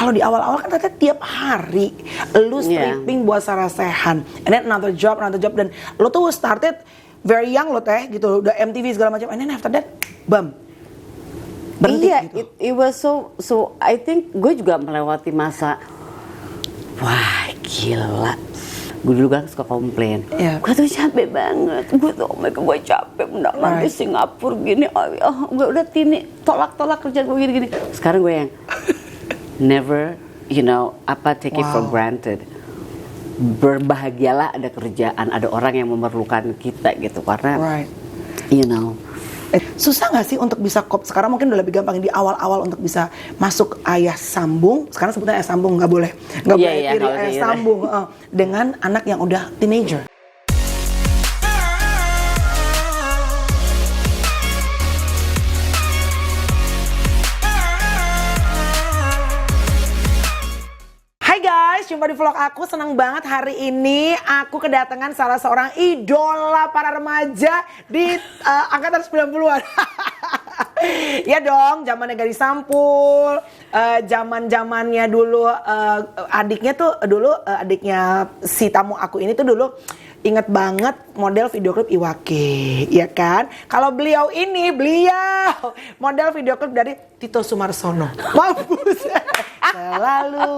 kalau di awal-awal kan ternyata tiap hari lu stripping buat Sarasehan, and then another job, dan lu tuh started very young lo teh gitu, udah MTV segala macam, and then after that, bam, berhenti gitu. It was so I think gue juga melewati masa, wah gila. Gue dulu kan suka komplain, gue tuh capek banget, gue tuh oh my God, gue capek mendapat di Singapura gini, gue udah tini tolak kerjaan gue gini. Sekarang gue yang never, take it for granted. Berbahagialah ada kerjaan, ada orang yang memerlukan kita gitu, karena susah nggak sih untuk bisa sekarang mungkin udah lebih gampang di awal-awal untuk bisa masuk ayah sambung, sekarang sebetulnya ayah sambung nggak boleh tiri ayah sambung dengan anak yang udah teenager. Jumpa di vlog aku, senang banget hari ini aku kedatangan salah seorang idola para remaja di angkatan 90-an. Ya dong, zamannya Gadis Sampul, zaman-zamannya dulu adiknya si tamu aku ini tuh dulu inget banget model video klip Iwake, ya kan? Kalau beliau model video klip dari Tito Sumarsono. Mampus. Selalu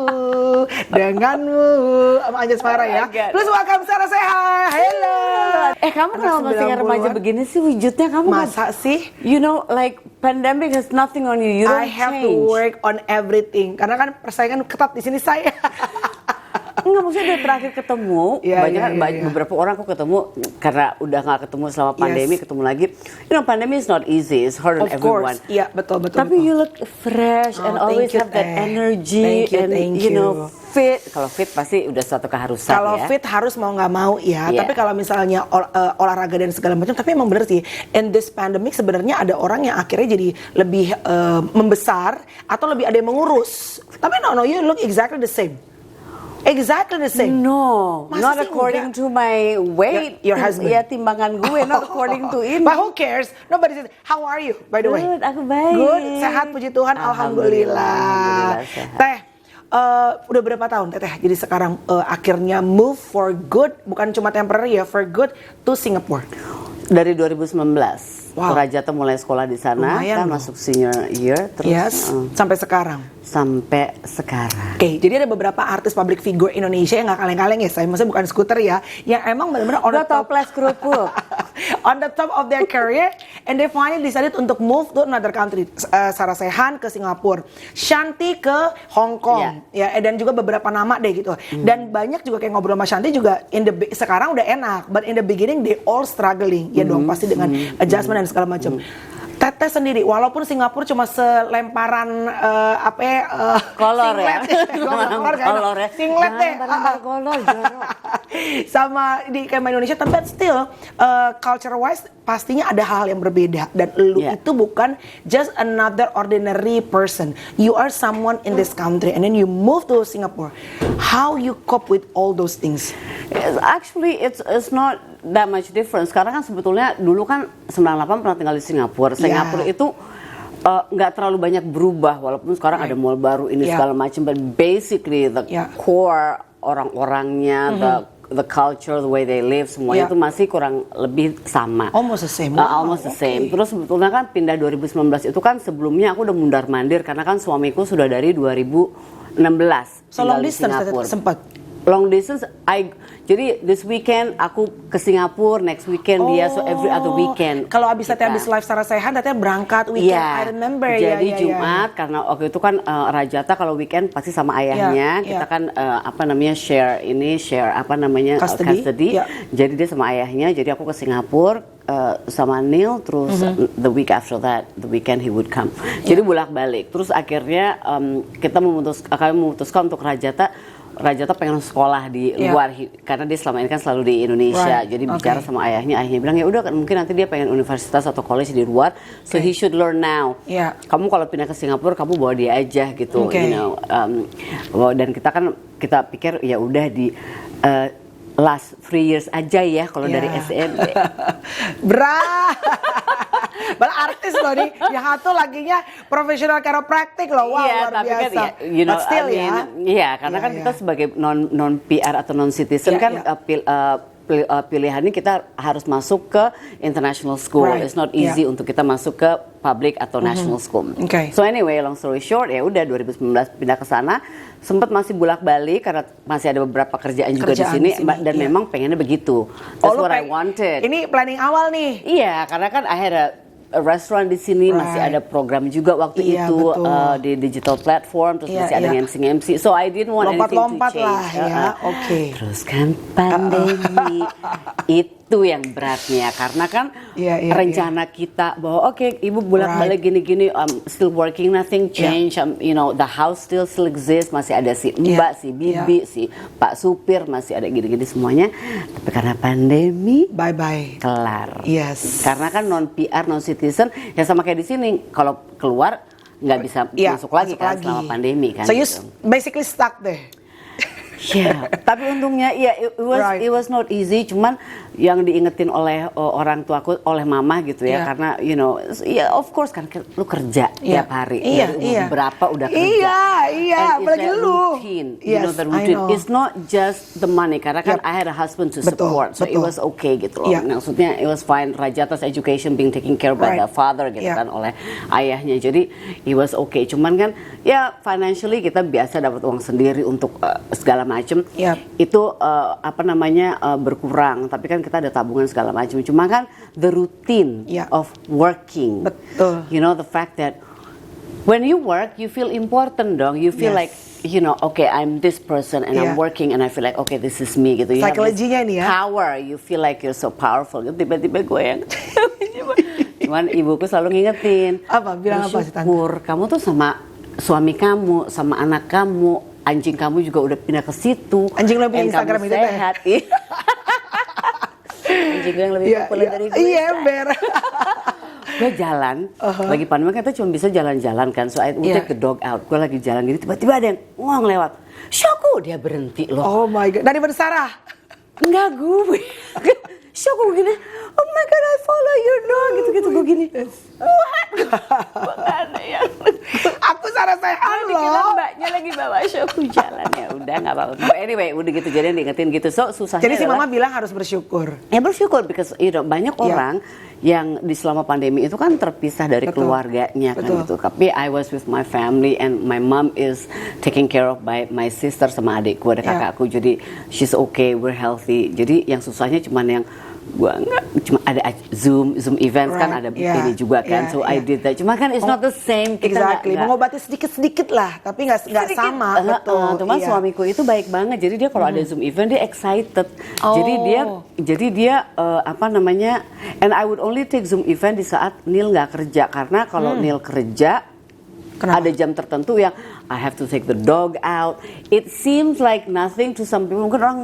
denganmu sama Anjasmara ya. Terus welcome Sarasehan. Hello. Kamu kenapa masih remaja begini sih wujudnya kamu? Masa sih? Like pandemic has nothing on you. You don't I have to work on everything. Karena kan persaingan ketat di sini saya. Enggak, maksudnya udah terakhir ketemu, beberapa orang aku ketemu karena udah nggak ketemu selama pandemi, ketemu lagi. Pandemi is not easy, it's hard on everyone. Iya, betul. Tapi you look fresh and always have that energy and fit. Kalau fit pasti udah suatu keharusan. Kalau fit harus mau nggak mau ya. Tapi kalau misalnya olahraga dan segala macam, tapi emang bener sih. In this pandemic sebenarnya ada orang yang akhirnya jadi lebih membesar atau lebih ada yang mengurus. Tapi no, you look exactly the same. Exactly the same. No, not according to my weight. Your husband. Ya timbangan gue, not according to ini. But who cares? Nobody says, how are you, by the way? Good, aku baik. Good, sehat, puji Tuhan, alhamdulillah. Teh, udah berapa tahun Teteh? Jadi sekarang akhirnya move for good, bukan cuma temporary ya, for good to Singapore. Dari 2019. Rajata mulai sekolah di sana, kan masuk senior year, terus sampai sekarang. Oke, jadi ada beberapa artis public figure Indonesia yang nggak kaleng-kaleng ya, saya maksudnya bukan skuter ya, yang emang benar-benar on the top, on the top of their career, and they finally decided untuk move to another country. Sarasehan ke Singapura, Shanti ke Hong Kong, ya, dan juga beberapa nama deh gitu. Dan banyak juga kayak ngobrol sama Shanti juga, sekarang udah enak, but in the beginning they all struggling, ya dong, pasti dengan adjustment dan segala macam. Teteh sendiri, walaupun Singapura cuma selemparan kolor singlet, singlet deh, sama di kayak Indonesia, tapi still culture wise pastinya ada hal yang berbeda, dan lu itu bukan just another ordinary person, you are someone in this country, and then you move to Singapore. How you cope with all those things? Actually, it's not that much difference. Sekarang kan sebetulnya dulu kan 98 pernah tinggal di Singapura. Singapura itu nggak terlalu banyak berubah, walaupun sekarang ada mall baru ini segala macam. But basically the core orang-orangnya, the culture, the way they live, semuanya itu masih kurang lebih sama. Almost the same. Almost the same. Terus sebetulnya kan pindah 2019 itu kan sebelumnya aku udah mundar-mandir karena kan suamiku sudah dari 2016. So long distance sempat. Long distance, jadi this weekend aku ke Singapura, next weekend dia, so every other weekend. Kalau abis live Sarasehan, Teteh berangkat weekend, I remember. Jadi Jumat, karena waktu itu kan Rajata kalau weekend pasti sama ayahnya, kita kan share custody. Jadi dia sama ayahnya, jadi aku ke Singapura sama Neil, terus the week after that, the weekend he would come. Jadi bolak-balik, terus akhirnya kami memutuskan untuk Rajata pengen sekolah di luar karena dia selama ini kan selalu di Indonesia. Jadi bicara sama ayahnya bilang ya udah mungkin nanti dia pengen universitas atau college di luar, so he should learn now. Kamu kalau pindah ke Singapura kamu bawa dia aja gitu, dan kita pikir ya udah di last 3 years aja ya kalau dari SMP. Malah artis loh nih, yang satu laginya profesional chiropractic loh, wah Iya, luar tapi biasa. kan ya, you know, But still I mean, iya, karena kan kita sebagai non PR atau non citizen Iya, kan iya. Pilihannya kita harus masuk ke international school. Right. It's not easy untuk kita masuk ke public atau national school. Okay. So anyway, long story short, ya udah 2019 pindah ke sana. Sempat masih bolak-balik karena masih ada beberapa kerjaan juga di sini dan memang pengennya begitu. That's what I wanted. Ini planning awal nih. Iya, karena kan I had a restaurant di sini, masih ada program juga waktu itu di digital platform, terus masih ada MC. So I didn't want anything to Lompat-lompat change. lah ya, oke. Terus kan pandemi itu yang beratnya karena kan rencana kita bahwa oke, ibu bolak-balik gini-gini, still working, nothing change, you know, the house still exists, masih ada si Mbak, si Bibi, si Pak Supir, masih ada gini-gini semuanya. Tapi karena pandemi, bye-bye. Kelar. Yes. Karena kan non PR, non citizen, ya sama kayak di sini. Kalau keluar nggak bisa masuk lagi kan selama pandemi kan. So you basically stuck there. Ya, tapi untungnya ya it was not easy. Cuman yang diingetin oleh orang tuaku, oleh mama gitu ya, karena you know, ya of course kan lu kerja tiap hari, berapa udah kerja, apalagi lu. Routine, you know the routine. It's not just the money, karena kan I had a husband to support, so it was okay gitu loh. Maksudnya it was fine. Rajatas education being taken care of by the father gitu kan, oleh ayahnya. Jadi it was okay. Cuman kan ya financially kita biasa dapat uang sendiri untuk segala macam. Itu apa namanya berkurang. Tapi kan kita ada tabungan segala macam. Cuma kan the routine of working. Betul. You know the fact that when you work, you feel important dong. You feel like, you know, okay, I'm this person and I'm working and I feel like, okay, this is me gitu. You Psikologinya nih ya. Power, you feel like you're so powerful. Tiba-tiba gue yang cuman ibuku selalu ngingetin. Apa? Bilang apa sih tante? Bersyukur, kamu tuh sama suami kamu, sama anak kamu, anjing kamu juga udah pindah ke situ. Anjing lo punya Instagram itu sehat. Anjing gue yang lebih populer dari gue. Iya, ember. Gue jalan, lagi pandemi kan kita cuma bisa jalan-jalan kan, so I would take the dog out. Gue lagi jalan gitu, tiba-tiba ada yang ngomong lewat. Syoku, dia berhenti loh. Oh my god, dari Sarah? Enggak, gue. Syoku gini, oh my god, I follow your dog, gitu-gitu gue gini. What? Bukan ya. Aku Sarah sehat loh. Dikira mbaknya lagi bawa Syoku jalan, ya udah nggak apa-apa. But anyway, udah gitu jadi diingetin gitu. So susahnya. Jadi si mama bilang harus bersyukur. Ya bersyukur, because you know, banyak orang yang di selama pandemi itu kan terpisah dari keluarganya kan gitu. Tapi I was with my family and my mom is taken care of by my sister sama adikku, ada kakakku. Jadi she's okay, we're healthy. Jadi yang susahnya cuman yang gua enggak, cuma ada Zoom events kan ada ini juga kan, so I did that. Cuma kan it's not the same. Kita mengobati sedikit lah, tapi nggak sama. Betul. Cuma suamiku itu baik banget, jadi dia kalau ada Zoom event dia excited. Jadi dia apa namanya, and I would only take Zoom event di saat Neil nggak kerja, karena kalau Neil kerja ada jam tertentu yang I have to take the dog out. It seems like nothing to some people. Mungkin orang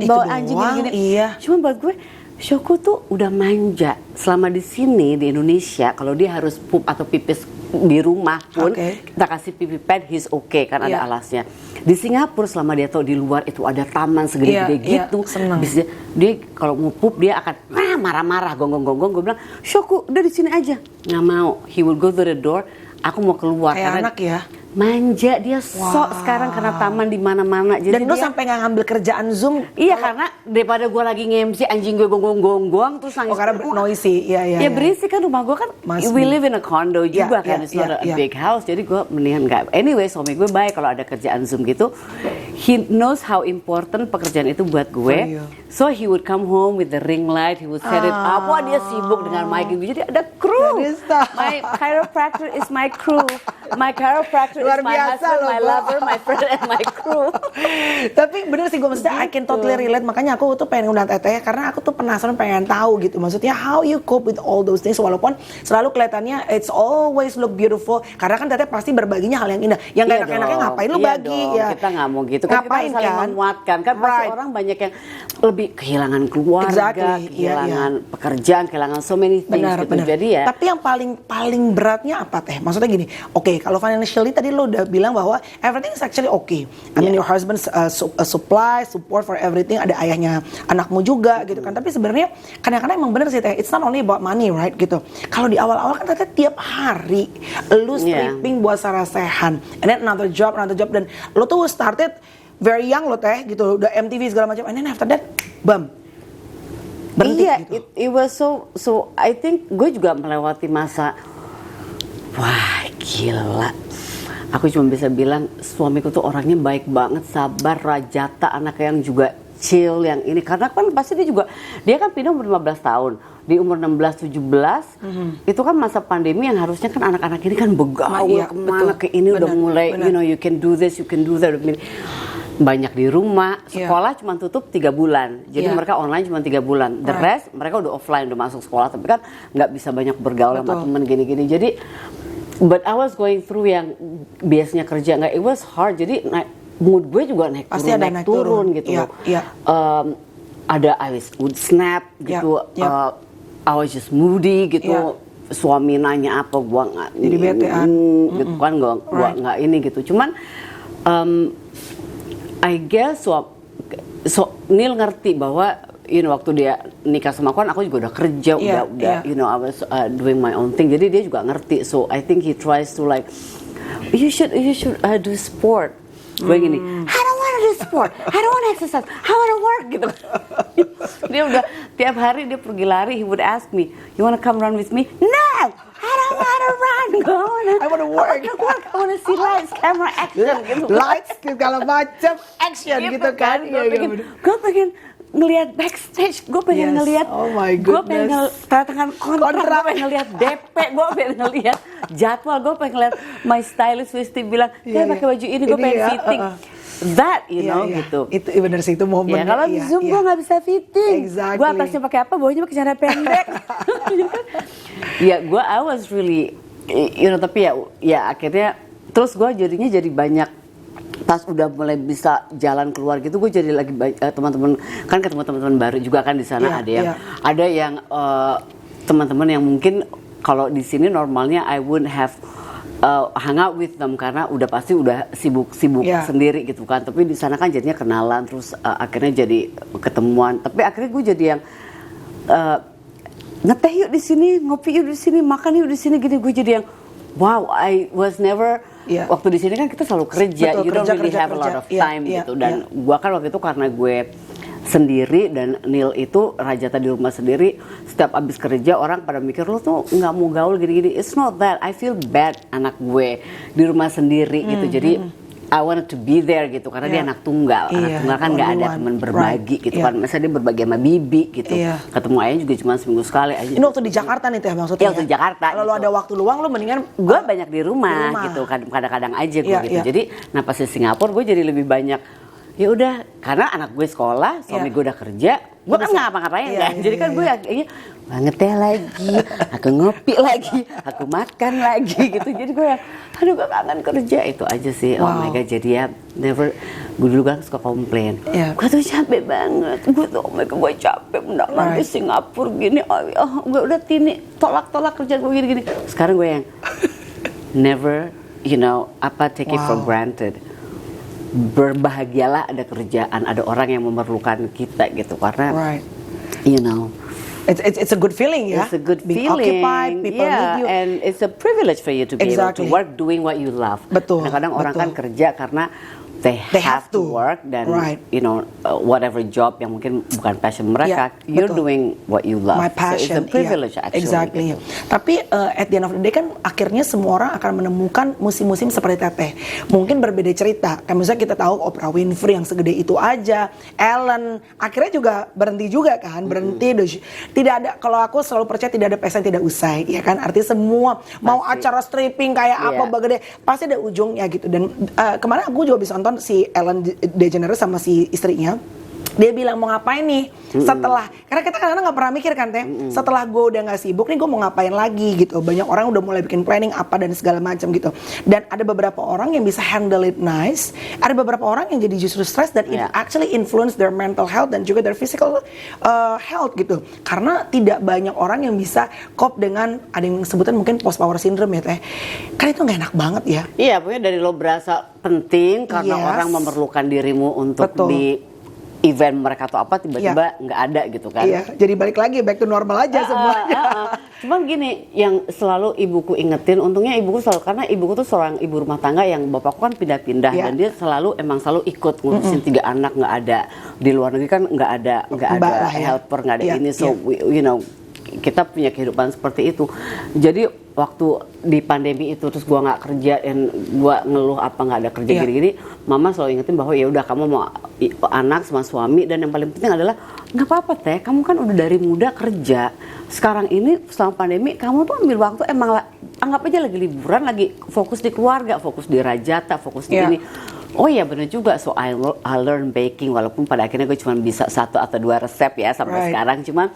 bawa anjing gini. Cuma buat gue, Syoku tuh udah manja selama di sini di Indonesia. Kalau dia harus pup atau pipis di rumah pun kita kasih pipi pad, he's okay kan ada alasnya. Di Singapura selama dia tahu di luar itu ada taman segede-gede gitu, bisa dia kalau mau pup dia akan marah-marah, gonggong-gonggong. Gue bilang, Syoku udah di sini aja. Nggak mau, he will go to the door. Aku mau keluar. Kayak anak ya. Manja dia sok sekarang karena taman di mana-mana. Dan lu sampai nggak ngambil kerjaan Zoom? Iya, karena daripada gue lagi nge-MC anjing gue gonggong-gonggong terus nangis. Oh, karena noisy. Ya berisik kan, rumah gue kan we live in a condo juga kan, it's not a big house. Jadi gue mendingan nggak. Anyway, suami gue baik kalau ada kerjaan Zoom gitu. He knows how important pekerjaan itu buat gue. So he would come home with the ring light, he would set it up. Wah, dia sibuk dengan mic. Jadi ada kru. My chiropractor is my crew. My chiropractor is my husband, my lover, my friend, and my crew. Tapi bener sih, gue maksudnya I can totally relate. Makanya aku tuh pengen undang Teteh karena aku tuh penasaran, pengen tahu gitu. Maksudnya how you cope with all those things. Walaupun selalu kelihatannya it's always look beautiful. Karena kan Teteh pasti berbaginya hal yang indah. Yang gak enak-enaknya ngapain lu bagi? Ya. Kita nggak mau gitu. Kan Ngapain kita saling menguatkan. Kan pasti orang banyak yang lebih kehilangan keluarga, kehilangan pekerjaan, kehilangan so many things gitu. Jadi ya. Tapi yang paling beratnya apa Teh? Maksudnya gini, oke, Kalau financially tadi lo udah bilang bahwa everything is actually okay. I mean your husband supply, support for everything. Ada ayahnya anakmu juga gitu kan. Tapi sebenarnya kadang-kadang emang bener sih Teh. It's not only about money, right? Gitu. Kalau di awal-awal kan ternyata tiap hari lu stripping buat Sarasehan, and then another job, dan lo tuh started very young lo Teh gitu. Udah MTV segala macam. And then after that, bam. Berhenti gitu. It was so I think gue juga melewati masa wah gila. Aku cuma bisa bilang suamiku tuh orangnya baik banget, sabar, rajata, anak yang juga chill yang ini. Karena kan pasti dia kan pindah umur 15 tahun. Di umur 16, 17 itu kan masa pandemi yang harusnya kan anak-anak ini kan begaul kemana ke ini udah mulai you know you can do this, you can do that. Banyak di rumah, sekolah cuma tutup 3 bulan. Jadi mereka online cuma 3 bulan. The rest mereka udah offline, udah masuk sekolah, tapi kan nggak bisa banyak bergaul sama temen gini-gini. Jadi but I was going through yang biasanya kerja nggak, it was hard. Jadi mood gue juga naik turun gitu. Ada I would snap gitu. I was just moody gitu. Suami nanya apa, gua nggak. Jadi betean. Gitu kan, gua nggak ini gitu. Cuman I guess Neil ngerti bahwa waktu dia nikah sama aku juga udah kerja, udah I was doing my own thing. Jadi dia juga ngerti. So I think he tries to like you should do sport. Gue gini, I don't want to do sport, I don't want to exercise, I want to work gitu. Dia udah tiap hari dia pergi lari, he would ask me, you want to come run with me? No, I don't want to run. I want to work. I want to see lights, camera, action gitu. Lights segala macam action gitu kan. Gue pengen ngelihat backstage, gue pengen ngelihat, gue pengen tangan kontrak, gue pengen ngelihat DP, gue pengen ngelihat jadwal, gue pengen ngelihat my stylist Wisti bilang, dia pakai baju ini, gue pengen fitting. That gitu. Itu benar sih, itu momen. Ya kalau di Zoom gue nggak bisa fitting. Exactly. Gue atasnya pakai apa, bawahnya pakai celana pendek. Ya gue I was really, tapi ya akhirnya terus gue jadinya jadi banyak. Pas udah mulai bisa jalan keluar gitu, gue jadi lagi teman-teman kan ketemu teman-teman baru juga kan di sana. Ada yang teman-teman yang mungkin kalau di sini normalnya I wouldn't have hang out with them karena udah pasti udah sibuk sendiri gitu kan. Tapi di sana kan jadinya kenalan, terus akhirnya jadi ketemuan. Tapi akhirnya gue jadi yang ngeteh yuk di sini, ngopi yuk di sini, makan yuk di sini gini. Gue jadi yang wow, I was never waktu di sini kan kita selalu kerja. Betul, you don't really have a lot of time gitu. Dan gue kan waktu itu karena gue sendiri dan Neil itu rajata di rumah sendiri, setiap abis kerja orang pada mikir lo tuh nggak mau gaul gini-gini. It's not that, I feel bad anak gue di rumah sendiri gitu. Jadi I wanted to be there gitu karena dia anak tunggal. Anak tunggal kan nggak ada teman berbagi gitu kan. Masa dia berbagi sama bibi gitu. Ketemu ayahnya juga cuma seminggu sekali. Ini waktu di Jakarta nih Teh maksudnya? Iya waktu di Jakarta. Kalau lo ada waktu luang lo mendingan gue banyak di rumah gitu. Kadang-kadang aja gue gitu. Jadi pas di Singapura gue jadi lebih banyak. Ya udah karena anak gue sekolah, suami gue udah kerja. Gue kan nggak ngapa-ngapain kan. Jadi kan gue akhirnya ngeteh lagi, aku ngopi lagi, aku makan lagi gitu. Jadi gue aduh gue kangen kerja, itu aja sih. Oh my god, jadi ya gue dulu kan suka komplain. Gue tuh capek banget, gue tuh oh my god gue capek mendarat di Singapura gini. Gue udah tini tolak kerja gue gini. Sekarang gue yang never take it for granted. Berbahagialah ada kerjaan, ada orang yang memerlukan kita gitu karena it's a good feeling ya. It's a good being feeling. occupied, people need you. And it's a privilege for you to be able to work doing what you love. Betul. Kadang-kadang orang kan kerja karena they have to work dan whatever job yang mungkin bukan passion mereka, you're doing what you love. My passion. So it's a privilege actually. Exactly. Gitu. Tapi at the end of the day kan akhirnya semua orang akan menemukan musim-musim seperti Teteh. Mungkin berbeda cerita. Kayak misalnya kita tahu Oprah Winfrey yang segede itu aja, Ellen akhirnya juga berhenti juga kan, berhenti. Tidak ada, kalau aku selalu percaya tidak ada pesta yang tidak usai, ya kan? Artinya semua mau acara stripping kayak apa bagede pasti ada ujungnya gitu. Dan kemarin aku juga bisa nonton si Ellen DeGeneres sama si istrinya Dia bilang mau ngapain nih setelah, karena kita kadang-kadang nggak pernah mikir kan Teh, setelah gue udah nggak sibuk nih gue mau ngapain lagi gitu. Banyak orang udah mulai bikin planning apa dan segala macam gitu. Dan ada beberapa orang yang bisa handle it nice, ada beberapa orang yang jadi justru stress dan it actually influence their mental health dan juga their physical health gitu. Karena tidak banyak orang yang bisa cope dengan, ada yang sebutan mungkin post power syndrome ya Teh. Kan itu nggak enak banget ya. Iya, pokoknya dari lo berasa penting karena orang memerlukan dirimu untuk di event mereka atau apa, tiba-tiba nggak ada gitu kan. Iya, jadi balik lagi back to normal aja semuanya. Cuman gini, yang selalu ibuku ingetin, untungnya ibuku selalu, karena ibuku tuh seorang ibu rumah tangga yang bapakku kan pindah-pindah dan dia selalu ikut ngurusin 3 anak, nggak ada di luar negeri kan, nggak ada helper, nggak ada ini, so you know, kita punya kehidupan seperti itu. Jadi waktu di pandemi itu terus gua nggak kerja dan gua ngeluh apa nggak ada kerja gini-gini, mama selalu ingetin bahwa ya udah kamu mau anak sama suami, dan yang paling penting adalah nggak apa-apa Teh, kamu kan udah dari muda kerja, sekarang ini selama pandemi kamu tuh ambil waktu, emang anggap aja lagi liburan, lagi fokus di keluarga, fokus di Rajata, fokus di ini. Oh iya benar juga, so I learn baking, walaupun pada akhirnya gue cuma bisa 1 atau 2 resep ya sampai sekarang, cuma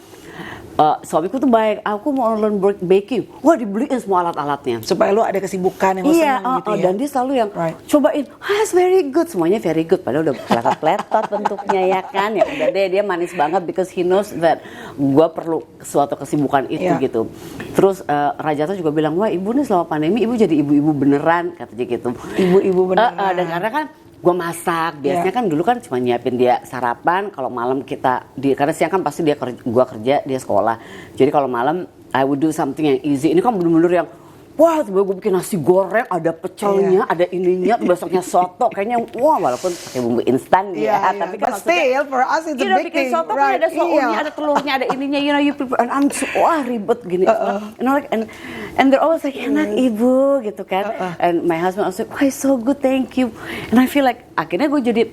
suamiku tuh baik, aku mau learn baking, wah dibeliin semua alat-alatnya supaya lu ada kesibukan yang lu senang gitu ya. Dan dia selalu yang cobain, it's very good, semuanya very good, padahal udah pletot bentuknya ya kan, ya udah deh, dia manis banget because he knows that gue perlu suatu kesibukan itu gitu. Terus Rajata juga bilang, wah ibu nih selama pandemi ibu jadi ibu-ibu beneran, katanya gitu. Ibu-ibu beneran. Dan karena kan gue masak, biasanya kan dulu kan cuma nyiapin dia sarapan, kalau malam kita karena siang kan pasti gua kerja, dia sekolah. Jadi kalau malam I would do something yang easy. Ini kan bener-bener yang wah, tiba gue bikin nasi goreng, ada pecelnya, ada ininya, besoknya soto, kayaknya wah, walaupun pakai bumbu instan tapi kan still for us it's a big bikin thing, soto kan ada sotonya, ada telurnya, ada ininya, you know, you prepare, and I'm wah ribet gini, you know, like, and they're always like enak ibu gitu kan, and my husband also like, why so good, thank you, and I feel like akhirnya gue jadi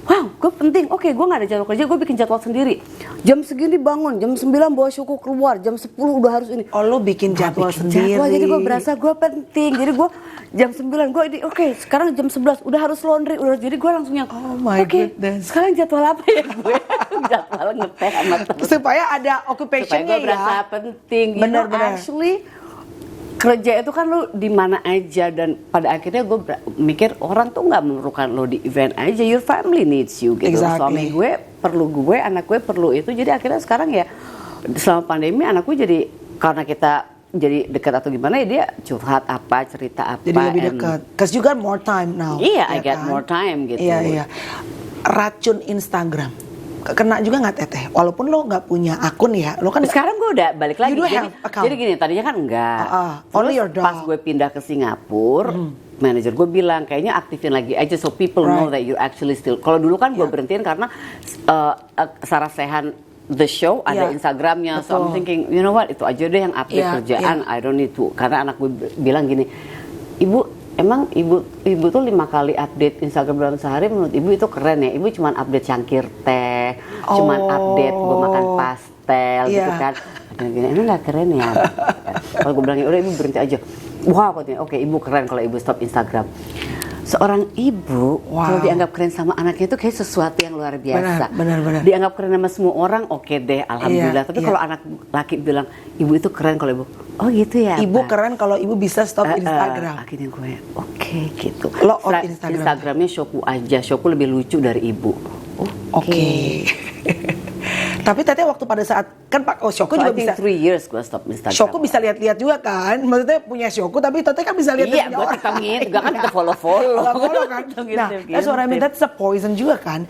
wow, gue penting. Oke, gue gak ada jadwal kerja, gue bikin jadwal sendiri. Jam segini bangun, jam 9 bawa Syuku keluar, jam 10 udah harus ini. Oh, lo bikin jadwal sendiri. Jadi gue berasa gue penting. Jadi gue jam 9 gue ini, oke, sekarang jam 11 udah harus laundry, udah. Jadi gue langsung yang, oh my goodness. Sekarang jadwal apa ya gue? Jadwal ngeteh sama temen. Supaya ada occupation-nya supaya gue berasa penting. Bener-bener. Actually, kerja itu kan lo di mana aja, dan pada akhirnya gue mikir orang tuh nggak memerlukan lo di event aja, your family needs you gitu. Suami gue perlu gue, anak gue perlu itu. Jadi akhirnya sekarang ya selama pandemi anak gue jadi, karena kita jadi dekat atau gimana ya, dia curhat apa, cerita apa. Jadi lebih dekat. Cause you got more time now. Iya, I got more time gitu. Iya. Racun Instagram kena juga nggak Teteh? Walaupun lo nggak punya akun ya, lo kan sekarang gue udah balik lagi. Jadi gini, tadinya kan enggak. Only your dog. Pas gue pindah ke Singapura, manajer gue bilang kayaknya aktifin lagi aja so people know that you actually still. Kalau dulu kan gue berhentiin karena Sarah Sehan the show ada Instagramnya, so I'm thinking, you know what, itu aja deh yang update kerjaan, I don't need to. Karena anak gue bilang gini, ibu, emang ibu tuh 5 kali update Instagram dalam sehari, menurut ibu itu keren ya? Ibu cuman update cangkir teh, cuman update gue makan pastel gitu kan. Gini, emang gak keren ya? Kalau gue bilang, udah ibu berhenti aja. Wow, oke, ibu keren kalau ibu stop Instagram. Seorang ibu kalau dianggap keren sama anaknya itu kayak sesuatu yang luar biasa. Benar. Dianggap keren sama semua orang, oke deh, alhamdulillah. Tapi kalau anak laki bilang, ibu itu keren kalau ibu, oh gitu ya. Ibu keren kalau ibu bisa stop Instagram. Akhirnya gue, oke gitu. Lo off Instagram. Instagramnya Syuku aja, Syuku lebih lucu dari ibu. Oke. Tapi Teteh waktu pada saat kan Pak Syuku juga bisa 3 years gue stop Instagram. Syuku bisa lihat-lihat juga kan, maksudnya punya Syuku tapi Teteh kan bisa lihat iya, gue tikungin, juga kan kita follow kan. Nah, that's what I mean, that's a poison juga kan.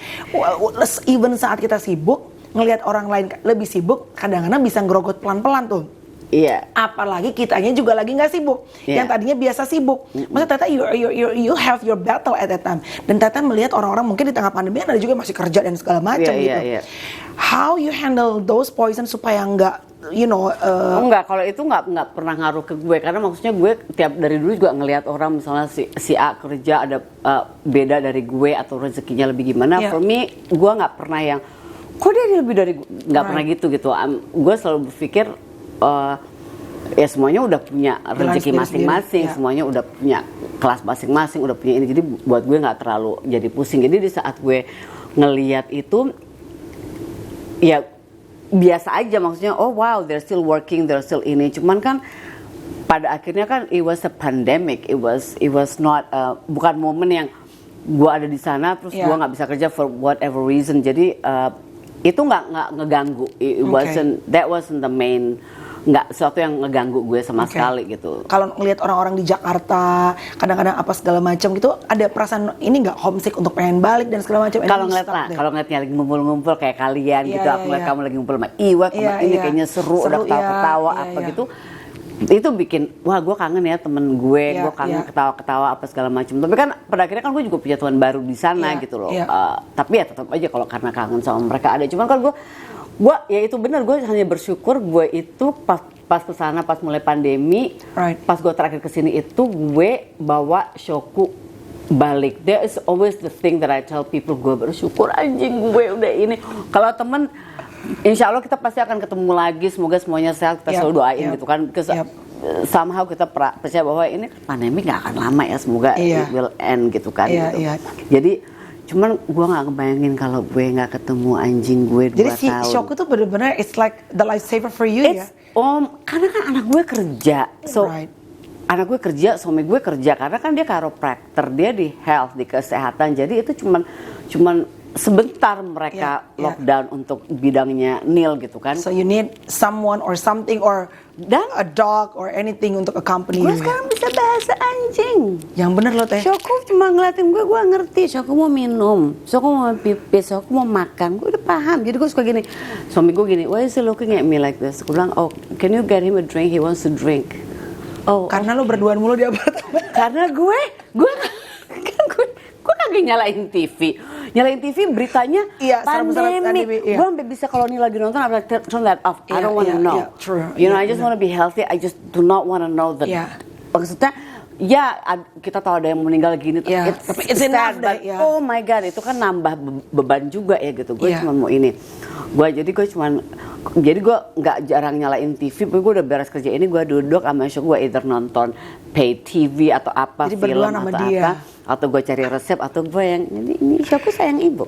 Even saat kita sibuk, ngelihat orang lain lebih sibuk, kadang-kadang bisa ngerogot pelan-pelan tuh. Iya. Apalagi kitanya juga lagi nggak sibuk, yang tadinya biasa sibuk. Maksudnya Teteh you have your battle at that time. Dan Teteh melihat orang-orang mungkin di tengah pandemi ada juga masih kerja dan segala macam gitu. How you handle those poison supaya nggak enggak, kalau itu nggak pernah ngaruh ke gue, karena maksudnya gue dari dulu juga ngelihat orang misalnya si A kerja ada beda dari gue atau rezekinya lebih gimana. For me, gue nggak pernah yang kok dia lebih dari gue, nggak pernah gitu. Gue selalu berpikir ya semuanya udah punya rezeki masing-masing, semuanya udah punya kelas masing-masing, udah punya ini. Jadi buat gue nggak terlalu jadi pusing. Jadi di saat gue ngelihat itu, ya biasa aja, maksudnya oh wow they're still working, they're still ini, cuman kan pada akhirnya kan it was a pandemic, it was not bukan momen yang gue ada di sana terus gue nggak bisa kerja for whatever reason, jadi itu nggak ngeganggu, that wasn't the main, nggak sesuatu yang ngeganggu gue sama sekali gitu. Kalau ngelihat orang-orang di Jakarta kadang-kadang apa segala macam gitu, ada perasaan ini nggak homesick untuk pengen balik dan segala macam? Kalau ngeliatnya lagi ngumpul-ngumpul kayak kalian gitu, aku ngeliat kamu lagi ngumpul sama Iwa, ini kayaknya seru udah ketawa-ketawa apa gitu, itu bikin wah gue kangen ya temen gue, gue kangen ketawa-ketawa apa segala macam. Tapi kan pada akhirnya kan gue juga punya teman baru di sana gitu loh. Tapi ya tetap aja kalau karena kangen sama mereka ada. Cuman kan gue ya itu benar, gue hanya bersyukur gue itu pas kesana pas mulai pandemi, pas gue terakhir kesini itu gue bawa Shoku balik. There is always the thing that I tell people, gue bersyukur anjing gue udah ini. Kalau temen insya Allah kita pasti akan ketemu lagi, semoga semuanya sehat, kita selalu doain gitu kan. Somehow kita percaya bahwa ini pandemi nggak akan lama ya, semoga it will end gitu kan. Jadi cuman gue nggak kebayangin kalau gue nggak ketemu anjing gue 2 tahun. Jadi si Shoku tuh benar-benar it's like the lifesaver for you ya? Karena kan anak gue kerja, anak gue kerja, suami gue kerja, karena kan dia chiropractor, dia di health, di kesehatan, jadi itu cuman sebentar mereka lockdown untuk bidangnya Neil gitu kan. So you need someone or something or a dog or anything untuk accompany gue you. Sekarang bisa bahasa anjing. Yang bener loh teh. Shoku cuma ngeliatin gue ngerti. Shoku mau minum, Shoku mau pipis, Shoku mau makan, gue udah paham. Jadi gue suka gini, suami gue gini, why is he looking at me like this? Gue bilang, oh can you get him a drink, he wants to drink. Oh, karena lo berduaan mulu di apartemen. Karena gue kagak nyalain TV beritanya pandemi. Gue sampai bisa kalau nih lagi nonton, I'm like turn that off. I don't want to know. You know, I just want to be healthy. I just do not want to know that. Maksudnya, kita tahu ada yang meninggal gini. It's sad, but oh my god, itu kan nambah beban juga ya gitu. Gue cuma mau ini. Jadi gue nggak jarang nyalain TV. Gue udah beres kerja ini, gue duduk sama Shoku, gue either nonton pay TV atau apa, jadi film atau apa, atau gue cari resep, atau gue yang ini Shoku sayang ibu.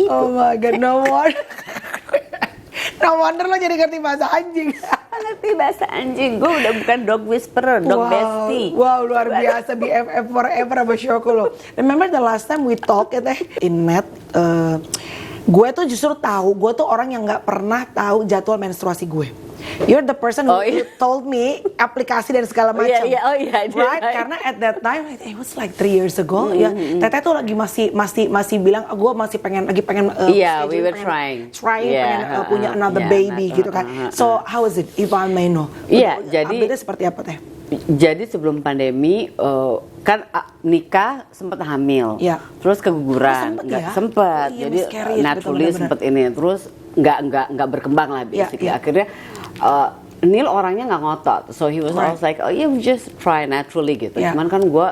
Oh my god, no wonder lo jadi ngerti bahasa anjing. Ngerti bahasa anjing, gue udah bukan dog whisperer, dog bestie. Wow, luar biasa, BFF forever sama Shoku lo. Remember the last time we talk in Met, gue tuh justru tahu, gue tuh orang yang nggak pernah tahu jadwal menstruasi gue. You're the person who told me aplikasi dan segala macam. Right? Karena at that time it was like 3 years ago. Teteh tuh lagi masih bilang gue masih pengen we were trying pengen punya another baby gitu kan. So how is it if I may know? Jadi update-nya seperti apa teh? Jadi sebelum pandemi kan nikah sempat hamil, terus keguguran, sempet. Jadi naturally sempet ini, terus nggak berkembang lah basically. Akhirnya Neil orangnya nggak ngotot, so he was always like, oh yeah, we just try naturally gitu. Cuman kan gue,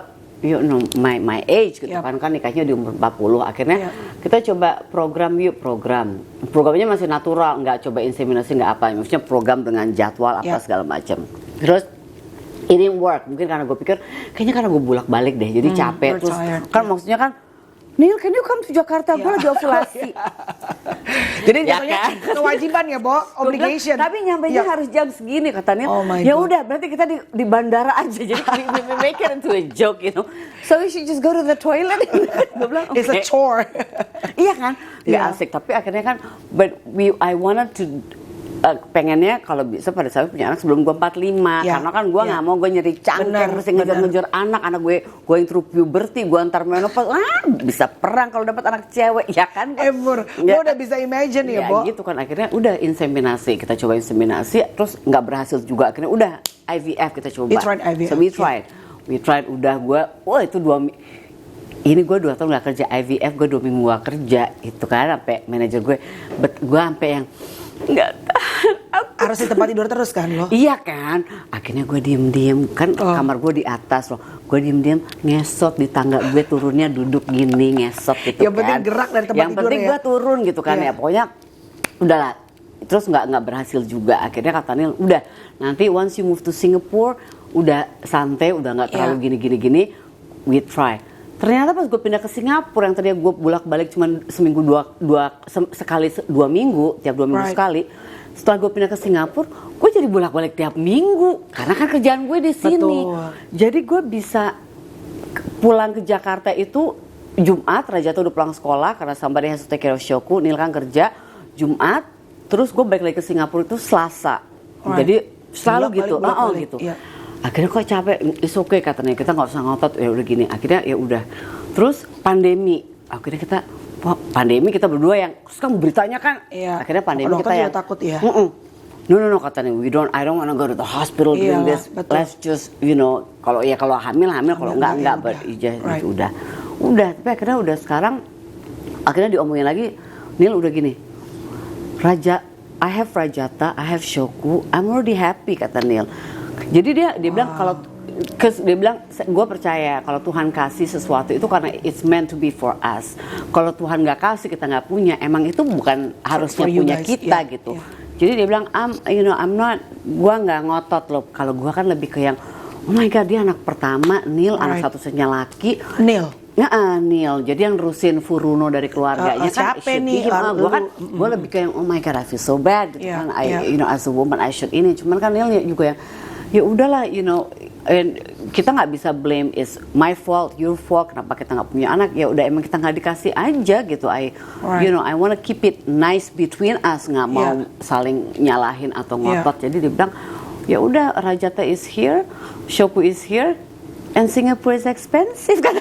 you know, my age gitu kan nikahnya di umur 40. Akhirnya kita coba programnya masih natural, nggak coba inseminasi, nggak apa, maksudnya program dengan jadwal apa segala macam. Terus ini work, mungkin karena gue pikir kayaknya karena gue bolak-balik deh, jadi capek. Terus kan maksudnya kan, Neil, can you come to Jakarta? Gue lagi ovulasi. Jadi jatuhnya kewajiban ya, Bo, obligation. Tapi nyampainya harus jam segini, kata Neil. Ya udah, berarti kita di bandara aja. Jadi we make it into a joke, you know. So we should just go to the toilet. Gue bilang, okay. It's a chore. Iya kan, nggak asik. Tapi akhirnya kan, I wanted to pengennya kalau bisa pada saat punya anak sebelum gue 45, karena kan gue nggak mau gue nyeri cangkeng, mesti ngejar anak gue going through puberty, gue antar menopause, bisa perang kalau dapat anak cewek, ya kan? Gue udah bisa imagine ya, Bo. Gitu kan, akhirnya udah inseminasi, kita coba inseminasi, terus nggak berhasil juga, akhirnya udah IVF kita coba. So we tried, udah gue, itu ini gue 2 tahun gak kerja IVF, gue 2 minggu gak kerja, itu kan, sampai manajer gue sampai yang nggak tahan. Harus di tempat tidur terus kan lo? Iya kan, akhirnya gue diem kan kamar gue di atas loh, gue diem ngesot di tangga, gue turunnya duduk gini ngesot gitu. Yang penting gerak dari tempat tidur ya. Yang penting gue turun gitu kan ya, pokoknya udahlah. Terus nggak berhasil juga, akhirnya kata Neil, udah nanti once you move to Singapore udah santai, udah nggak terlalu gini, we try. Ternyata pas gue pindah ke Singapura yang tadinya gue bolak-balik cuma seminggu sekali 2 minggu, tiap 2 minggu sekali. Setelah gue pindah ke Singapura, gue jadi bolak-balik tiap minggu karena kan kerjaan gue di sini. Betul. Jadi gue bisa pulang ke Jakarta itu Jumat, Raja tuh udah pulang sekolah karena somebody has to take care of Shoku. Nil kan kerja Jumat, terus gue balik lagi ke Singapura itu Selasa. Jadi selalu gitu, gitu. Yeah. Akhirnya kok capek, it's okay katanya, kita nggak usah ngotot, ya udah gini. Akhirnya ya udah. Terus pandemi, akhirnya kita kita berdua yang terus kan beritanya kan, akhirnya pandemi kita yang takut ya. No katanya, I don't wanna go to the hospital doing this. Betul. Let's just kalau hamil, kalau enggak, but udah. Tapi akhirnya udah sekarang, akhirnya diomongin lagi, Nil udah gini, Raja, I have Rajata, I have Shoku, I'm already happy kata Nil. Jadi dia bilang dia bilang gue percaya kalau Tuhan kasih sesuatu itu karena it's meant to be for us. Kalau Tuhan nggak kasih, kita nggak punya, emang itu bukan harusnya punya kita gitu. Jadi dia bilang gue nggak ngotot loh. Kalau gue kan lebih ke yang, oh my god dia anak pertama, Nil anak satu-satunya laki. Nil, jadi yang nerusin Furuno dari keluarganya kan. Siapa nih? Gue lebih ke yang, oh my god I feel so bad gitu kan. As a woman I should ini. Cuman kan Nil juga yang, ya udahlah, and kita nggak bisa blame is my fault, your fault, kenapa kita nggak punya anak, ya udah emang kita nggak dikasih aja gitu. I wanna keep it nice between us, nggak mau saling nyalahin atau ngotot. Jadi dia bilang, ya udah Rajata is here, Shoku is here, and Singapore is expensive kan.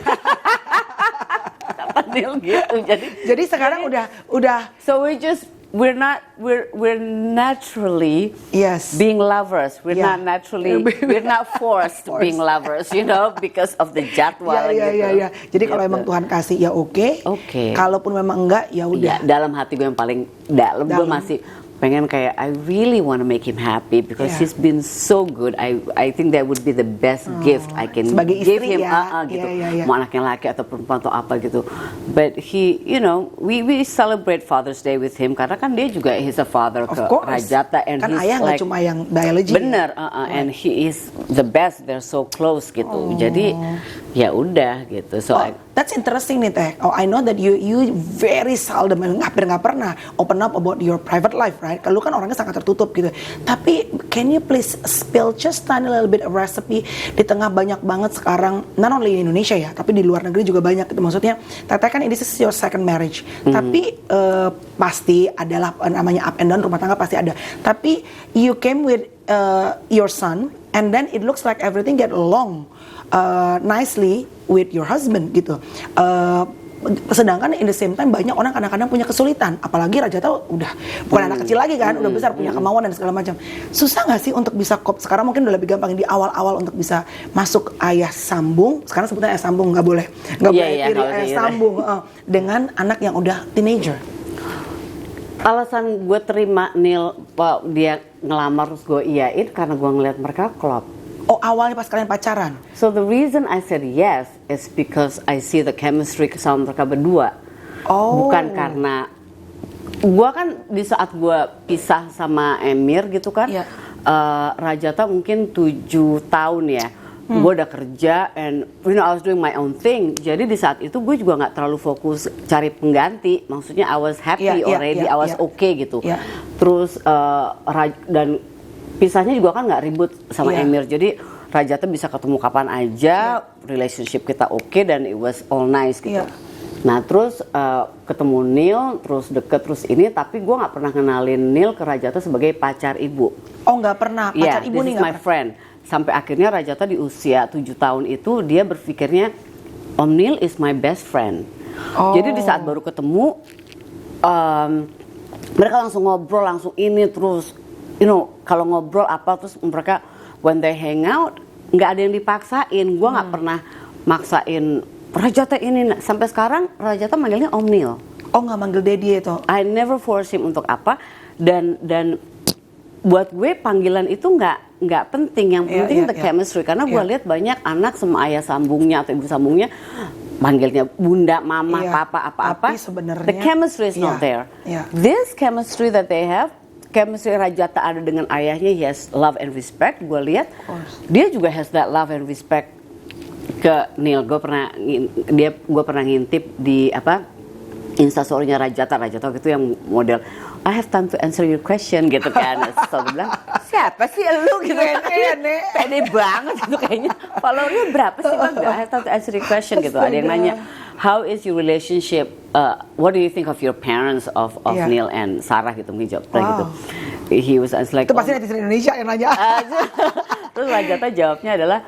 Gitu. Jadi sekarang udah so we're naturally being lovers. We're not naturally, we're not forced being lovers, because of the jadwal gitu. Jadi kalau emang Tuhan kasih ya oke. Kalaupun memang enggak ya udah. Dalam hati gue yang paling dalam gue masih pengen kayak I really want to make him happy because he's been so good. I think that would be the best gift I can give him gitu. Mau anaknya laki atau perempuan atau apa gitu. But he, we celebrate Father's Day with him karena kan dia juga he's a father ke Rajata and kan he's ayah nggak cuma yang biology. Bener, and he is the best. They're so close gitu. Jadi ya udah gitu. So that's interesting nih Teh. I know that you very seldom, hampir nggak pernah open up about your private life, right? Kalau kan orangnya sangat tertutup gitu. Tapi can you please spill just tiny little bit of recipe di tengah banyak banget sekarang, not only di Indonesia ya, tapi di luar negeri juga banyak gitu. Maksudnya Teteh kan this is your second marriage. Tapi pasti adalah namanya up and down rumah tangga pasti ada. Tapi you came with your son and then it looks like everything get along nicely with your husband gitu. Sedangkan in the same time banyak orang kadang-kadang punya kesulitan, apalagi Rajata udah bukan anak kecil lagi kan, udah besar, punya kemauan dan segala macam. Susah nggak sih untuk bisa sekarang mungkin udah lebih gampang di awal-awal untuk bisa masuk ayah sambung, sekarang sebutnya ayah sambung, nggak boleh tiri, ayah sambung dengan anak yang udah teenager. Alasan gue terima Nil dia ngelamar terus gue iyain karena gue ngeliat mereka klop. Oh, awalnya pas kalian pacaran? So the reason I said yes is because I see the chemistry sama mereka berdua. Bukan karena gue kan di saat gue pisah sama Emir gitu kan, Rajata mungkin 7 tahun ya. Gue udah kerja and I was doing my own thing. Jadi di saat itu gue juga nggak terlalu fokus cari pengganti. Maksudnya I was happy already, I was okay gitu. Terus dan pisahnya juga kan nggak ribut sama Emir, jadi Rajata bisa ketemu kapan aja, relationship kita oke dan it was all nice gitu. Nah terus ketemu Nil, terus deket terus ini, tapi gue nggak pernah kenalin Nil ke Rajata sebagai pacar ibu. Oh nggak pernah, pacar ibu nih nggak pernah. My friend. Sampai akhirnya Rajata di usia 7 tahun itu dia berpikirnya Om Nil is my best friend. Jadi di saat baru ketemu mereka langsung ngobrol, langsung ini terus. Kalau ngobrol apa terus mereka when they hang out nggak ada yang dipaksain. Gue nggak pernah maksain Rajata ini. Sampai sekarang Rajata manggilnya Om Nil. Oh nggak manggil Daddy itu? I never force him untuk apa. Dan buat gue panggilan itu nggak penting. Yang penting the chemistry. Karena gue lihat banyak anak sama ayah sambungnya atau ibu sambungnya manggilnya bunda, mama, papa, apa-apa. Tapi sebenarnya the chemistry is not there. This chemistry that they have, chemistry Rajata ada dengan ayahnya, he has love and respect. Gue lihat dia juga has that love and respect ke Neil. Gue pernah ngintip di Instastory-nya Rajata waktu itu yang model I have time to answer your question gitu kan. So gue bilang siapa sih lu gitu kan, pede banget gitu kayaknya. Followernya berapa sih bang? I have time to answer your question gitu. Ada yang nanya how is your relationship? What do you think of your parents of Neil and Sarah gitu, mungkin jawab gitu. He was like itu pasti netizen Indonesia yang nanya. Terus Rajata jawabnya adalah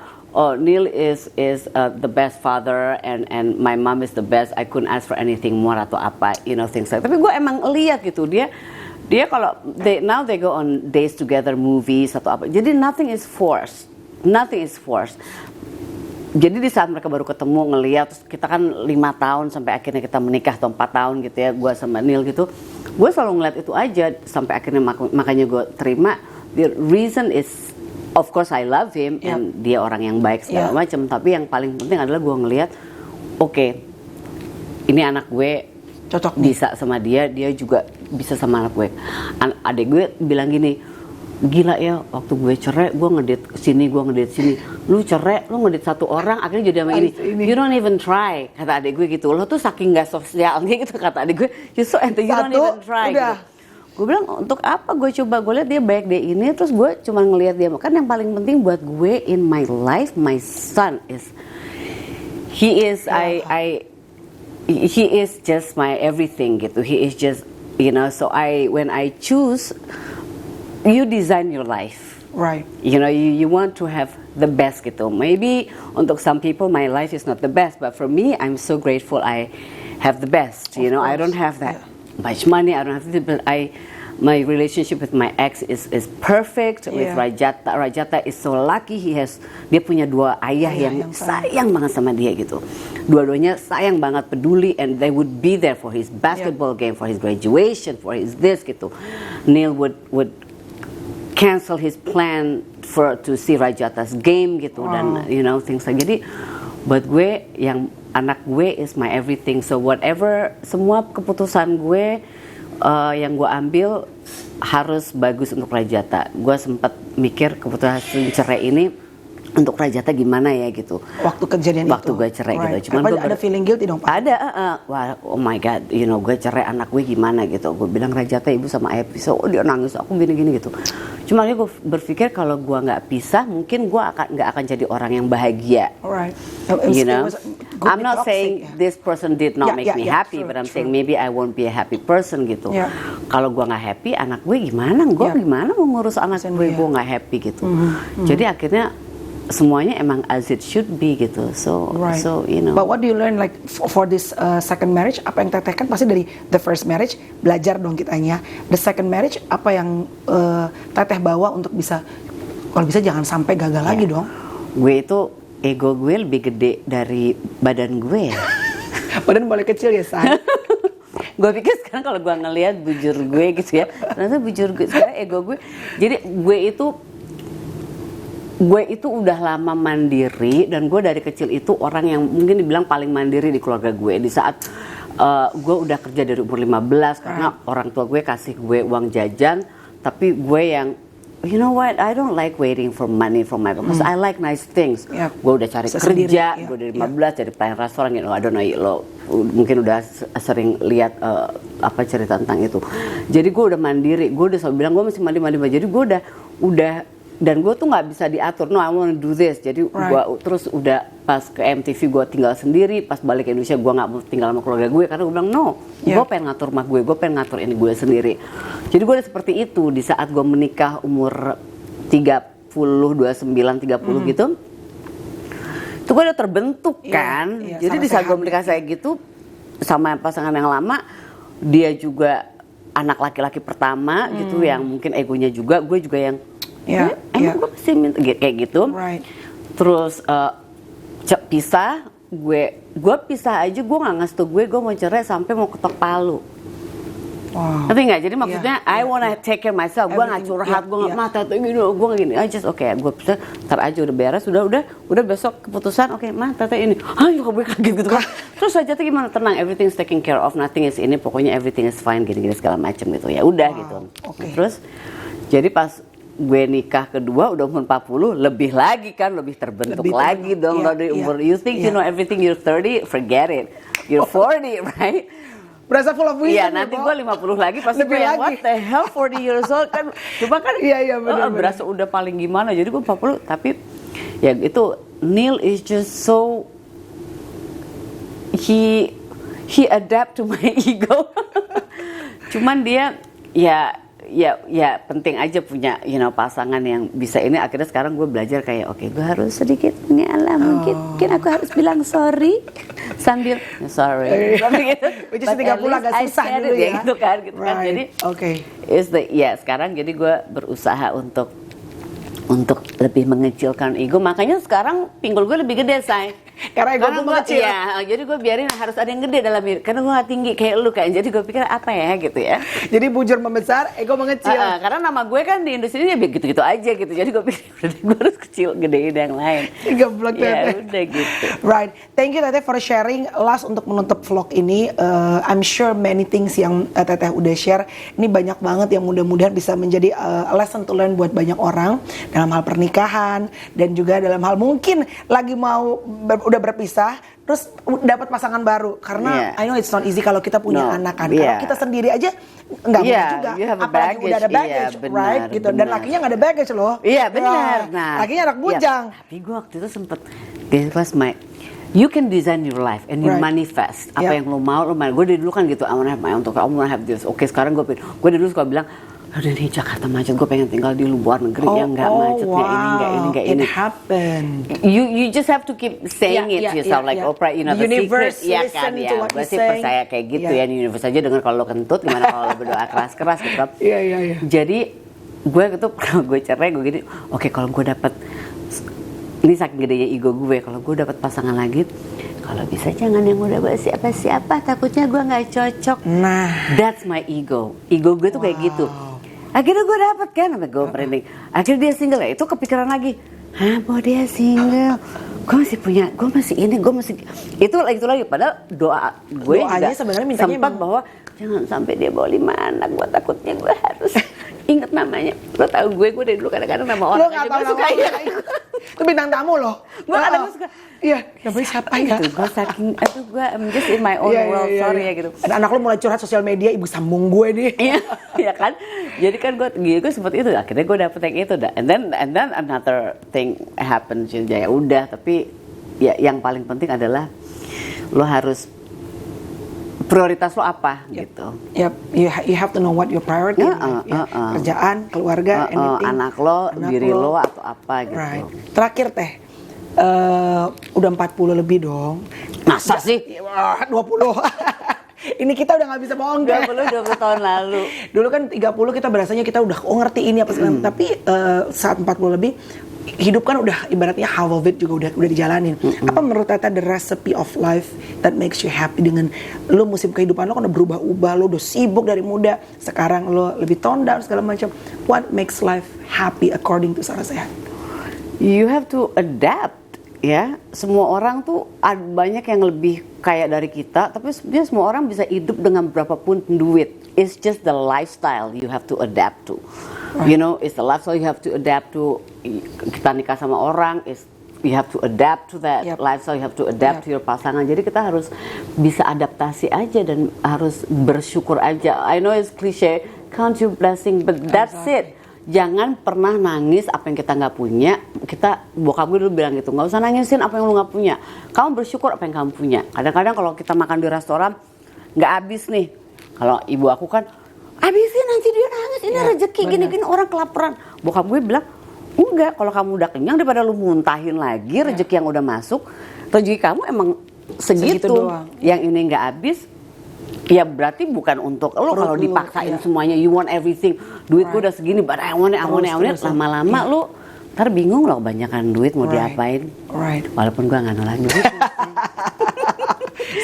Neil is the best father and my mom is the best. I couldn't ask for anything more atau apa, things like. Tapi gue emang lihat gitu dia kalau now they go on days together, movies atau apa. Jadi nothing is forced. Jadi di saat mereka baru ketemu ngeliat, terus kita kan 5 tahun sampai akhirnya kita menikah atau 4 tahun gitu ya, gue sama Neil gitu. Gue selalu ngeliat itu aja sampai akhirnya makanya gue terima. The reason is of course I love him and dia orang yang baik segala macam, tapi yang paling penting adalah gue ngelihat ini anak gue cocok bisa sama dia juga bisa sama anak gue. Adik gue bilang gini, gila ya waktu gue cerai gue ngedate sini, lu cerai lu ngedate satu orang akhirnya jadi sama ini. You don't even try, kata adik gue gitu. Lo tuh saking gak sosialnya gitu, kata adik gue, you don't even try gitu. Gue bilang untuk apa gue coba, gue lihat dia baik dia ini, terus gue cuma ngelihat dia. Kan yang paling penting buat gue in my life, my son is he is just my everything gitu. He is just so when I choose, you design your life, right? You want to have the best gitu. Maybe untuk some people my life is not the best, but for me I'm so grateful I have the best. I don't have that much money, I don't have it, but my relationship with my ex is perfect. With Rajata is so lucky, dia punya 2 ayah yang sayang banget sama dia gitu. Dua-duanya sayang banget, peduli, and they would be there for his basketball game, for his graduation, for his this gitu. Neil would cancel his plan to see Rajata's game gitu, dan things like. Jadi buat gue yang anak gue is my everything. So whatever, semua keputusan gue yang gue ambil harus bagus untuk Rajata. Gue sempat mikir keputusan cerai ini untuk Rajata gimana ya gitu. Waktu kejadian waktu gue cerai gitu. Cuman gue ada feeling guilty dong Pak? Ada, wah, oh my god, gue cerai anak gue gimana gitu. Gue bilang Rajata ibu sama ayah pisah, dia nangis, aku gini-gini gitu. Cuma gue berpikir kalau gue nggak pisah, mungkin gue nggak akan jadi orang yang bahagia. Alright. I'm not saying this person did not make me happy, but I'm saying maybe I won't be a happy person gitu. Kalau gue nggak happy, anak gue gimana? Gue gimana mau ngurus anak gue nggak happy gitu. Jadi akhirnya semuanya emang as it should be gitu. So But what do you learn like for this second marriage? Apa yang Teteh kan pasti dari the first marriage belajar dong kitanya. The second marriage apa yang Teteh bawa untuk bisa, kalau bisa jangan sampai gagal lagi dong. Gue itu ego gue lebih gede dari badan gue. Badan boleh kecil ya San. Gue pikir sekarang kalau gue ngelihat bujur gue gitu ya, ternyata bujur gue sekarang ego gue. Jadi gue itu udah lama mandiri, dan gue dari kecil itu orang yang mungkin dibilang paling mandiri di keluarga gue. Di saat gue udah kerja dari umur 15 karena orang tua gue kasih gue uang jajan, tapi gue yang you know what, I don't like waiting for money from my parents. I like nice things. Gue udah cari kerja, gue dari 15 jadi pelayan restoran gitu. I don't know, lo mungkin udah sering lihat apa cerita tentang itu. Jadi gue udah mandiri, gue udah selalu bilang gue masih mandi. Jadi gue udah dan gue tuh nggak bisa diatur. No, I want to do this. Jadi gue terus udah pas ke MTV gue tinggal sendiri. Pas balik ke Indonesia gue nggak mau tinggal sama keluarga gue karena gue bilang no, gue pengen ngatur rumah gue pengen ngatur ini gue sendiri. Jadi gue udah seperti itu di saat gue menikah umur 30, 29, 30 gitu. Itu gue udah terbentuk kan. Jadi di saat gue menikah saya gitu sama pasangan yang lama, dia juga anak laki-laki pertama gitu yang mungkin egonya juga, gue juga yang emang gue pasti minta kayak gitu. Terus pisah, gue pisah aja, gue nggak ngasih gue mau cerai sampai mau ketok palu. Tapi nggak, jadi maksudnya I wanna take care myself. Gue nggak curhat, gue nggak mata tuh gini, gue nggak gini. I just gue pisah, ntar aja udah beres, udah besok keputusan. Mah tata ini, juga gue kaget gitu kan. Terus aja tuh gimana, tenang, everything is taken care of, nothing is ini, pokoknya everything is fine, gini-gini segala macam gitu. Ya udah gitu. Terus jadi pas gue nikah kedua udah umur 40, lebih lagi kan, lebih terbentuk lagi dong. Dari umur, you think you know everything, you're 30, forget it. You're 40, right? Berasa full of wisdom. Iya, nanti gue 50 lagi pasti gue yang what the hell 40 years old kan. Cuma kan berasa udah paling gimana. Jadi gue 40, tapi ya itu Neil is just so he adapt to my ego. Cuman dia ya penting aja punya pasangan yang bisa ini. Akhirnya sekarang gue belajar kayak oke, gue harus sedikit mengalah, mungkin aku harus bilang sorry sambil sorry gitu. Which is 30 agak susah dulu ya. Gitu kan. Jadi sekarang jadi gue berusaha untuk lebih mengecilkan ego. Makanya sekarang pinggul gue lebih gede, say. Karena ego gue mengecil. Iya, jadi gue biarin harus ada yang gede dalam diri. Karena gue gak tinggi kayak lu kan. Jadi gue pikir apa ya gitu ya. Jadi bujur membesar, ego mengecil. Karena nama gue kan di industri ini gitu-gitu aja gitu. Jadi gue pikir gue harus kecil, gedein yang lain. Geblok ya udah gitu. Right. Thank you Teteh for sharing. Last untuk menutup vlog ini, I'm sure many things yang Teteh udah share. Ini banyak banget yang mudah-mudahan bisa menjadi lesson to learn buat banyak orang dalam hal pernikahan dan juga dalam hal mungkin lagi mau udah berpisah terus dapat pasangan baru karena I know it's not easy kalau kita punya anak kan. Kalau kita sendiri aja nggak mudah juga. Apalagi udah ada baggage, right? Gitu. Dan lakinya nggak ada baggage loh. Iya benar. Nah, lakinya anak bujang. Tapi gue waktu itu sempet you can design your life and you manifest apa yang lo mau. Gue dari dulu kan gitu, I wanna have my own, I wanna have this. Oke, sekarang gue dulu suka bilang, aduh nih Jakarta macet, gue pengen tinggal di luar negeri yang nggak macet, nggak ini. It happened. You just have to keep saying it yourself, like Oprah, the universe secret, kan ya. Gue sih percaya kayak gitu ya, universe aja dengar kalau lo kentut, gimana kalau lo berdoa keras-keras gitu. Iya. Jadi gue gitu, kalau gue cerai gue gini, oke kalau gue dapet, ini saking gedenya ego gue, kalau gue dapet pasangan lagi, kalau bisa jangan yang udah siapa-siapa, takutnya gue nggak cocok. Nah, that's my ego gue tuh kayak gitu. Akhirnya gue dapet kan, sampai gue merinding. Akhirnya dia single ya, itu kepikiran lagi. Mau dia single, gue masih punya, gue masih itu lagi. Padahal doa gue juga sempat bahwa jangan sampai dia bawa 5 anak. Gue takutnya gue harus inget namanya. Lo tau gue dari dulu kadang-kadang nama orang aja gue suka ya. Itu bintang tamu loh. Gue kadang suka. Iya, namanya siapa ya? Gue saking, gue I'm just in my own world, sorry ya gitu. Dan anak lo mulai curhat sosial media, ibu sambung gue nih. Iya kan? Jadi kan gue sempet itu, akhirnya gue dapet yang itu. And then another thing happens, ya udah. Tapi ya yang paling penting adalah lo harus prioritas lo apa gitu. Yep, you have to know what your priority in life. Kerjaan, keluarga, anything. Anak lo, diri lo atau apa gitu. Right. Terakhir Teh, udah 40 lebih dong. Masa sih? 20. Ini kita udah gak bisa bohong kan? 20 tahun lalu. Dulu kan 30 kita berasanya kita udah ngerti ini apa segala. Tapi saat 40 lebih, hidup kan udah ibaratnya half of it juga udah dijalanin. Apa menurut Tata the recipe of life that makes you happy dengan lo musim kehidupan lo kan udah berubah-ubah, lo udah sibuk dari muda, sekarang lo lebih tone down segala macam. What makes life happy according to Sarah Sehat? You have to adapt. Ya, semua orang tuh banyak yang lebih kaya dari kita, tapi sebenarnya semua orang bisa hidup dengan berapapun duit. It's just the lifestyle you have to adapt to. You know, it's the lifestyle you have to adapt to. Kita nikah sama orang, you have to adapt to that lifestyle, you have to adapt to your pasangan. Jadi kita harus bisa adaptasi aja dan harus bersyukur aja. I know it's cliche, count your blessing, but that's it. Jangan pernah nangis apa yang kita nggak punya. Bokap gue dulu bilang gitu, nggak usah nangisin apa yang lu nggak punya. Kamu bersyukur apa yang kamu punya. Kadang-kadang kalau kita makan di restoran nggak habis nih. Kalau ibu aku kan, habisin nanti dia nangis. Ini rezeki gini-gini orang kelaparan. Bokap gue bilang, enggak. Kalau kamu udah kenyang daripada lu muntahin lagi rezeki yang udah masuk. Rezeki kamu emang segitu. Yang ini nggak habis. Ya berarti bukan untuk lo kalau dipaksain semuanya, you want everything. Duit gue udah segini, but I want it. Lama-lama lo ntar bingung lo kebanyakan duit mau diapain. Walaupun gue nggak nolak duit.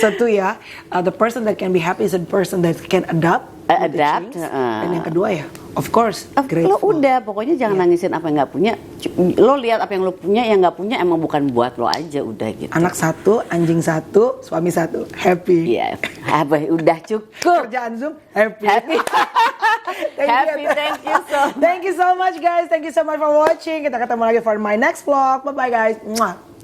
Satu ya, the person that can be happy is the person that can adapt. Dan yang kedua ya, of course, lo udah pokoknya jangan nangisin apa yang nggak punya. Lo lihat apa yang lo punya, yang nggak punya emang bukan buat lo aja, udah gitu. Anak 1, anjing 1, suami 1, happy. Iya, udah cukup. Kerjaan Zoom, happy. Thank you so much guys. Thank you so much for watching. Kita ketemu lagi for my next vlog. Bye bye guys. Mwah.